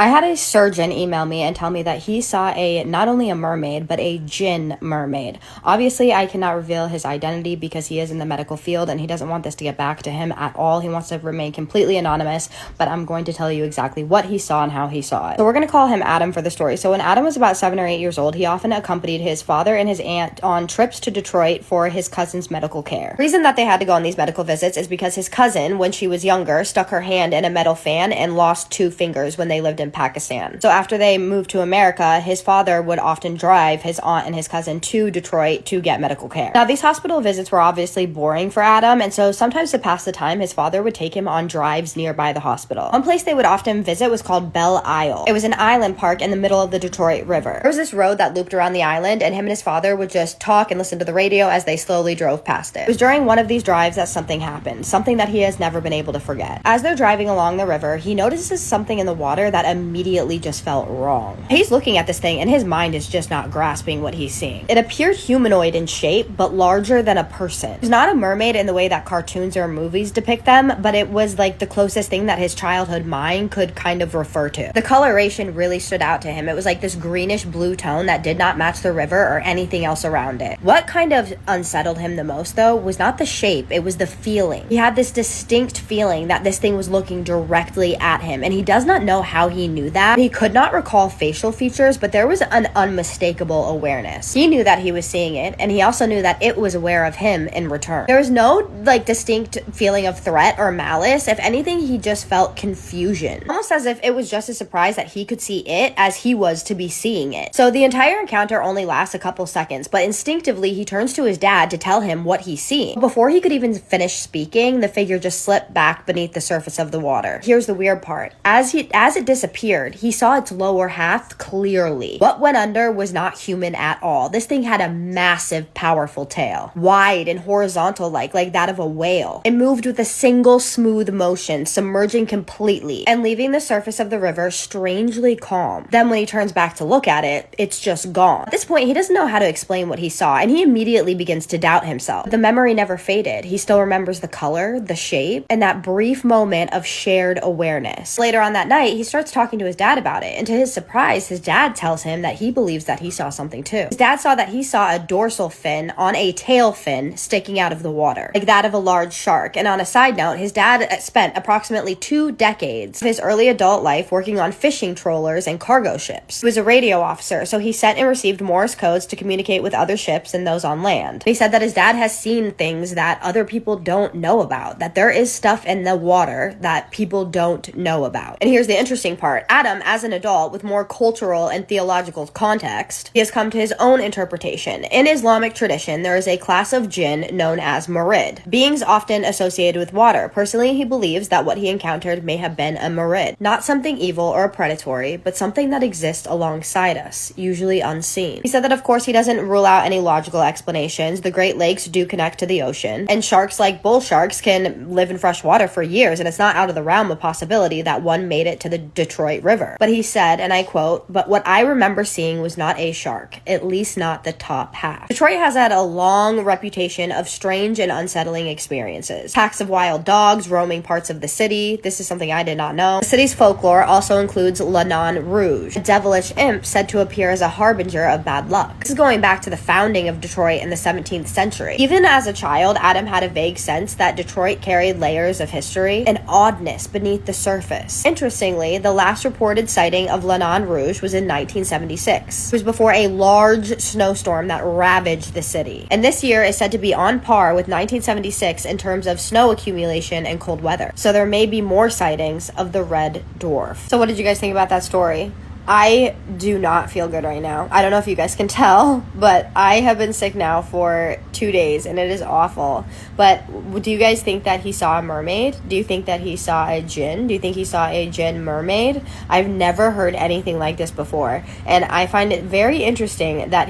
I had a surgeon email me and tell me that he saw not only a mermaid, but a jinn mermaid. Obviously, I cannot reveal his identity because he is in the medical field and he doesn't want this to get back to him at all. He wants to remain completely anonymous, but I'm going to tell you exactly what he saw and how he saw it. So we're going to call him Adam for the story. So when Adam was about 7 or 8 years old, he often accompanied his father and his aunt on trips to Detroit for his cousin's medical care. The reason that they had to go on these medical visits is because his cousin, when she was younger, stuck her hand in a metal fan and lost 2 fingers when they lived in Pakistan. So after they moved to America, his father would often drive his aunt and his cousin to Detroit to get medical care. Now, these hospital visits were obviously boring for Adam, and so sometimes to pass the time, his father would take him on drives nearby the hospital. One place they would often visit was called Belle Isle. It was an island park in the middle of the Detroit River. There was this road that looped around the island, and him and his father would just talk and listen to the radio as they slowly drove past it. It was during one of these drives that something happened, something that he has never been able to forget. As they're driving along the river, he notices something in the water that immediately just felt wrong. He's looking at this thing and his mind is just not grasping what he's seeing. It appeared humanoid in shape, but larger than a person. It was not a mermaid in the way that cartoons or movies depict them, but it was like the closest thing that his childhood mind could kind of refer to. The coloration really stood out to him. It was like this greenish blue tone that did not match the river or anything else around it. What kind of unsettled him the most, though, was not the shape, it was the feeling. He had this distinct feeling that this thing was looking directly at him, and he does not know how he knew that. He could not recall facial features, but there was an unmistakable awareness. He knew that he was seeing it, and he also knew that it was aware of him in return. There was no distinct feeling of threat or malice. If anything, he just felt confusion, almost as if it was just a surprise that he could see it as he was to be seeing it. So the entire encounter only lasts a couple seconds, but instinctively he turns to his dad to tell him what he's seeing. Before he could even finish speaking, the figure just slipped back beneath the surface of the water. Here's the weird part. As it disappeared, he saw its lower half clearly. What went under was not human at all. This thing had a massive, powerful tail, wide and horizontal like that of a whale. It moved with a single smooth motion, submerging completely and leaving the surface of the river strangely calm. Then when he turns back to look at it, it's just gone. At this point, he doesn't know how to explain what he saw, and he immediately begins to doubt himself. But the memory never faded. He still remembers the color, the shape, and that brief moment of shared awareness. Later on that night, he starts talking to his dad about it, and to his surprise, his dad tells him that he believes that he saw something too. His dad saw that he saw a dorsal fin on a tail fin sticking out of the water, like that of a large shark. And on a side note, his dad spent approximately 2 decades of his early adult life working on fishing trawlers and cargo ships. He was a radio officer, so he sent and received Morse codes to communicate with other ships and those on land. He said that his dad has seen things that other people don't know about, that there is stuff in the water that people don't know about. And here's the interesting part. Adam, as an adult with more cultural and theological context, he has come to his own interpretation. In Islamic tradition, there is a class of jinn known as Mermaid, beings often associated with water. Personally, he believes that what he encountered may have been a Mermaid, not something evil or predatory, but something that exists alongside us, usually unseen. He said that of course he doesn't rule out any logical explanations. The Great Lakes do connect to the ocean, and sharks like bull sharks can live in fresh water for years, and it's not out of the realm of possibility that one made it to the Detroit River. But he said, and I quote, "But what I remember seeing was not a shark, at least not the top half." Detroit has had a long reputation of strange and unsettling experiences. Packs of wild dogs roaming parts of the city. This is something I did not know. The city's folklore also includes Lanan Rouge, a devilish imp said to appear as a harbinger of bad luck. This is going back to the founding of Detroit in the 17th century. Even as a child, Adam had a vague sense that Detroit carried layers of history and oddness beneath the surface. Interestingly, the last reported sighting of Lanan Rouge was in 1976. It was before a large snowstorm that ravaged the city. And this year is said to be on par with 1976 in terms of snow accumulation and cold weather. So there may be more sightings of the red dwarf. So what did you guys think about that story? I do not feel good right now. I don't know if you guys can tell, but I have been sick now for 2 days and it is awful. But do you guys think that he saw a mermaid? Do you think that he saw a jinn? Do you think he saw a jinn mermaid? I've never heard anything like this before. And I find it very interesting that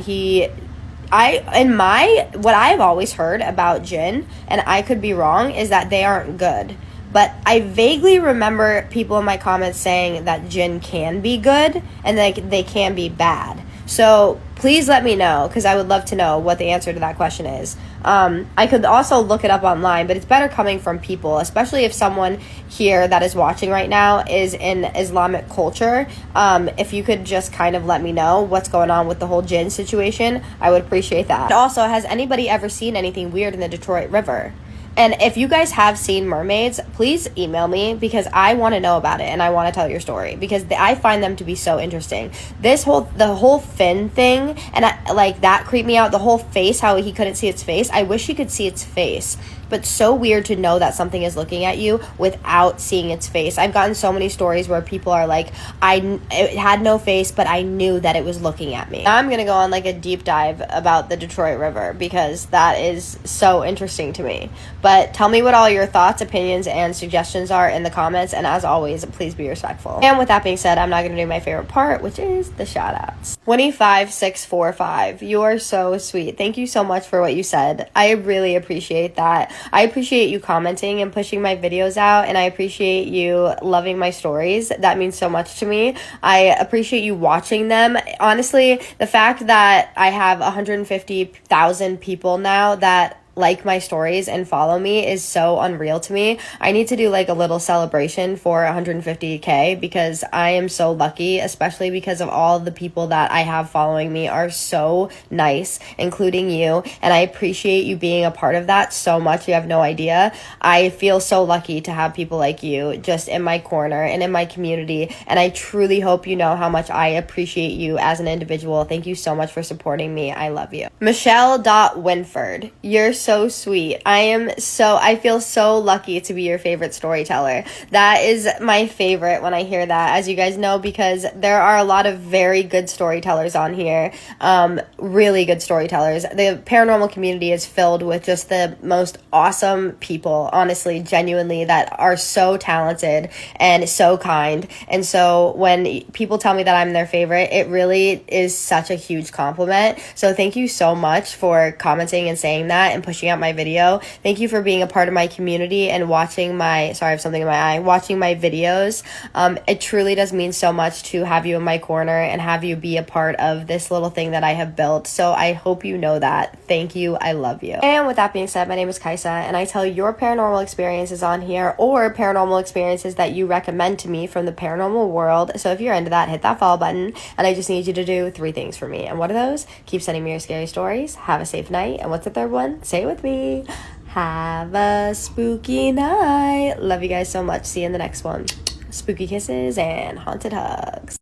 what I've always heard about jinn, and I could be wrong, is that they aren't good. But I vaguely remember people in my comments saying that jinn can be good and they can be bad. So please let me know, because I would love to know what the answer to that question is. I could also look it up online, but it's better coming from people, especially if someone here that is watching right now is in Islamic culture. If you could just kind of let me know what's going on with the whole jinn situation, I would appreciate that. And also, has anybody ever seen anything weird in the Detroit River? And if you guys have seen mermaids, please email me, because I want to know about it and I want to tell your story, because I find them to be so interesting. The whole fin thing, and like that creeped me out. The whole face, how he couldn't see its face. I wish he could see its face. But so weird to know that something is looking at you without seeing its face. I've gotten so many stories where people are like, it had no face, but I knew that it was looking at me. Now I'm going to go on like a deep dive about the Detroit River, because that is so interesting to me. But tell me what all your thoughts, opinions, and suggestions are in the comments. And as always, please be respectful. And with that being said, I'm not going to do my favorite part, which is the shout outs. 25645, you are so sweet. Thank you so much for what you said. I really appreciate that. I appreciate you commenting and pushing my videos out, and I appreciate you loving my stories. That means so much to me. I appreciate you watching them. Honestly, the fact that I have 150,000 people now that like my stories and follow me is so unreal to me. I need to do like a little celebration for 150K, because I am so lucky, especially because of all the people that I have following me are so nice, including you, and I appreciate you being a part of that so much. You have no idea. I feel so lucky to have people like you just in my corner and in my community, and I truly hope you know how much I appreciate you as an individual. Thank you so much for supporting me. I love you. Michelle.Winford, you're so sweet. I feel so lucky to be your favorite storyteller. That is my favorite when I hear that, as you guys know, because there are a lot of very good storytellers on here. Really good storytellers. The paranormal community is filled with just the most awesome people, honestly, genuinely, that are so talented and so kind. And so when people tell me that I'm their favorite, it really is such a huge compliment. So thank you so much for commenting and saying that and pushing out my video. Thank you for being a part of my community and watching my, sorry, I have something in my eye, watching my videos. It truly does mean so much to have you in my corner and have you be a part of this little thing that I have built. So I hope you know that. Thank you. I love you. And with that being said, my name is Kajsa, and I tell your paranormal experiences on here, or paranormal experiences that you recommend to me from the paranormal world. So if you're into that, hit that follow button, and I just need you to do 3 things for me. And what are those? Keep sending me your scary stories, have a safe night, and what's the third one? Say it with me. Have a spooky night. Love you guys so much. See you in the next one. Spooky kisses and haunted hugs.